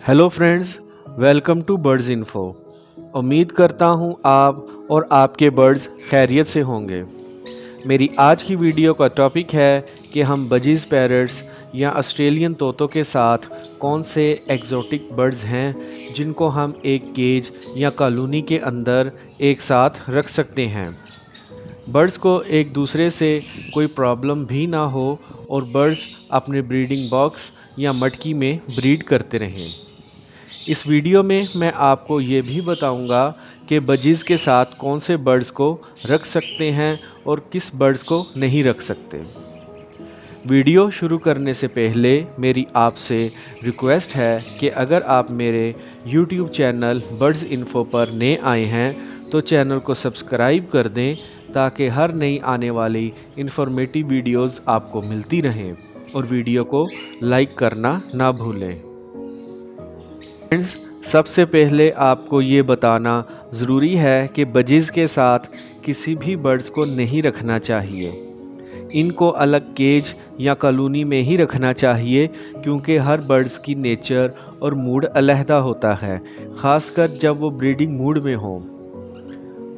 Hello friends, welcome to birds info. उम्मीद करता हूँ आप और आपके बर्ड्स खैरियत से होंगे। मेरी आज की वीडियो का टॉपिक है कि हम बजीज़ पैरट्स या ऑस्ट्रेलियन तोतों के साथ कौन से एक्जोटिक बर्ड्स हैं जिनको हम एक केज या कॉलोनी के अंदर एक साथ रख सकते हैं। बर्ड्स को एक दूसरे से कोई प्रॉब्लम भी ना हो और बर्ड्स अपने ब्रीडिंग बॉक्स या मटकी में ब्रीड करते रहें। इस वीडियो में मैं आपको ये भी बताऊंगा कि बजीज़ के साथ कौन से बर्ड्स को रख सकते हैं और किस बर्ड्स को नहीं रख सकते। वीडियो शुरू करने से पहले मेरी आपसे रिक्वेस्ट है कि अगर आप मेरे YouTube चैनल बर्ड्स इन्फो पर नए आए हैं तो चैनल को सब्सक्राइब कर दें ताकि हर नई आने वाली इन्फॉर्मेटिव वीडियोस आपको मिलती रहें और वीडियो को लाइक करना ना भूलें। फ्रेंड्स, सबसे पहले आपको ये बताना ज़रूरी है कि बजीज़ के साथ किसी भी बर्ड्स को नहीं रखना चाहिए। इनको अलग केज या कॉलोनी में ही रखना चाहिए क्योंकि हर बर्ड्स की नेचर और मूड अलहदा होता है, ख़ासकर जब वो ब्रीडिंग मूड में हो।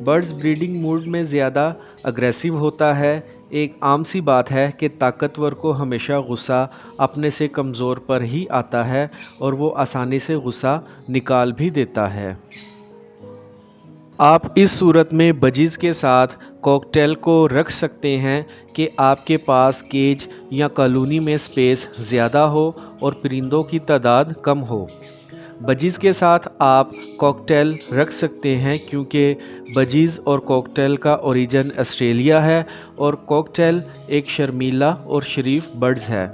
बर्ड्स ब्रीडिंग मूड में ज़्यादा अग्रेसिव होता है। एक आम सी बात है कि ताकतवर को हमेशा गुस्सा अपने से कमज़ोर पर ही आता है और वो आसानी से गुस्सा निकाल भी देता है। आप इस सूरत में बजीज़ के साथ कॉकटेल को रख सकते हैं कि आपके पास केज या कॉलोनी में स्पेस ज़्यादा हो और परिंदों की तादाद कम हो। बजीज़ के साथ आप कॉकटेल रख सकते हैं क्योंकि बजीज़ और कॉकटेल का ओरिजिन ऑस्ट्रेलिया है और कॉकटेल एक शर्मीला और शरीफ बर्ड्स है।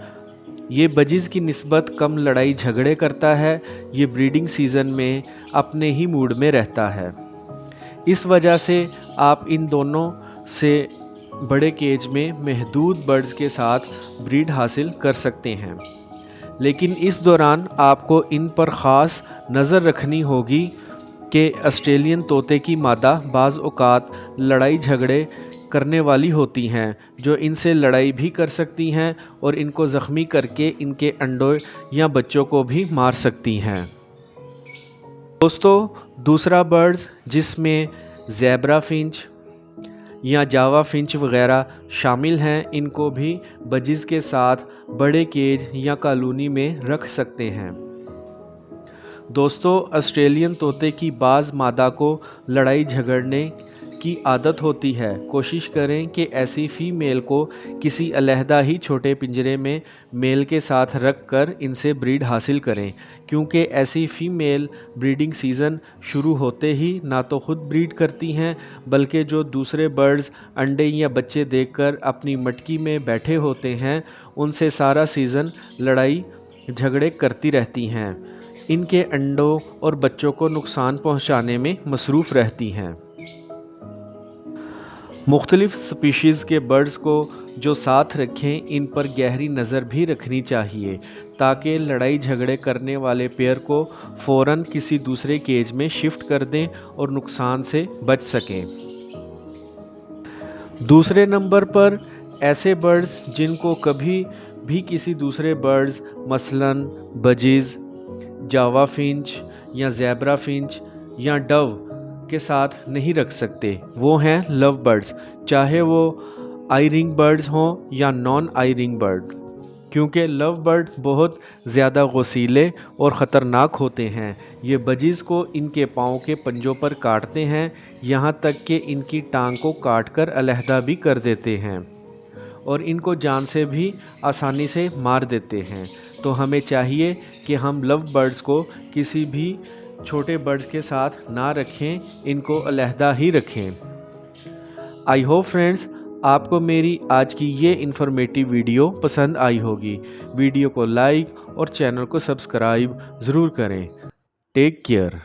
ये बजीज़ की निस्बत कम लड़ाई झगड़े करता है। ये ब्रीडिंग सीज़न में अपने ही मूड में रहता है। इस वजह से आप इन दोनों से बड़े केज में महदूद बर्ड्स के साथ ब्रीड हासिल कर सकते हैं, लेकिन इस दौरान आपको इन पर ख़ास नज़र रखनी होगी कि ऑस्ट्रेलियन तोते की मादा बाज़ औक़ात लड़ाई झगड़े करने वाली होती हैं जो इनसे लड़ाई भी कर सकती हैं और इनको ज़ख्मी करके इनके अंडों या बच्चों को भी मार सकती हैं। दोस्तों, दूसरा बर्ड्स जिसमें ज़ेब्रा फिंच या जावा फिंच वगैरह शामिल हैं, इनको भी बजीज़ के साथ बड़े केज या कॉलोनी में रख सकते हैं। दोस्तों, ऑस्ट्रेलियन तोते की बाज़ मादा को लड़ाई झगड़ने की आदत होती है। कोशिश करें कि ऐसी फ़ीमेल को किसी अलहदा ही छोटे पिंजरे में मेल के साथ रख कर इनसे ब्रीड हासिल करें, क्योंकि ऐसी फ़ीमेल ब्रीडिंग सीज़न शुरू होते ही ना तो ख़ुद ब्रीड करती हैं बल्कि जो दूसरे बर्ड्स अंडे या बच्चे देखकर अपनी मटकी में बैठे होते हैं उनसे सारा सीज़न लड़ाई झगड़े करती रहती हैं। इनके अंडों और बच्चों को नुकसान पहुंचाने में मसरूफ़ रहती हैं। मुख्तलिफ़ स्पीशीज़ के बर्ड्स को जो साथ रखें, इन पर गहरी नज़र भी रखनी चाहिए ताकि लड़ाई झगड़े करने वाले पेयर को फ़ौरन किसी दूसरे केज में शिफ्ट कर दें और नुकसान से बच सकें। दूसरे नंबर पर ऐसे बर्ड्स जिनको कभी भी किसी दूसरे बर्ड्स मसलन बजीज़, जावा फिंच या ज़ेब्रा फिंच या डव के साथ नहीं रख सकते, वो हैं लव बर्ड्स, चाहे वो आई रिंग बर्ड्स हों या नॉन आई रिंग बर्ड, क्योंकि लव बर्ड बहुत ज़्यादा गौसीले और ख़तरनाक होते हैं। ये बजीज़ को इनके पाँव के पंजों पर काटते हैं, यहाँ तक कि इनकी टांग को काट कर अलहदा भी कर देते हैं और इनको जान से भी आसानी से मार देते हैं। तो हमें चाहिए कि हम लव बर्ड्स को किसी भी छोटे बर्ड्स के साथ ना रखें, इनको अलहदा ही रखें। आई होप फ्रेंड्स, आपको मेरी आज की ये इन्फॉर्मेटिव वीडियो पसंद आई होगी। वीडियो को लाइक और चैनल को सब्सक्राइब ज़रूर करें। Take care.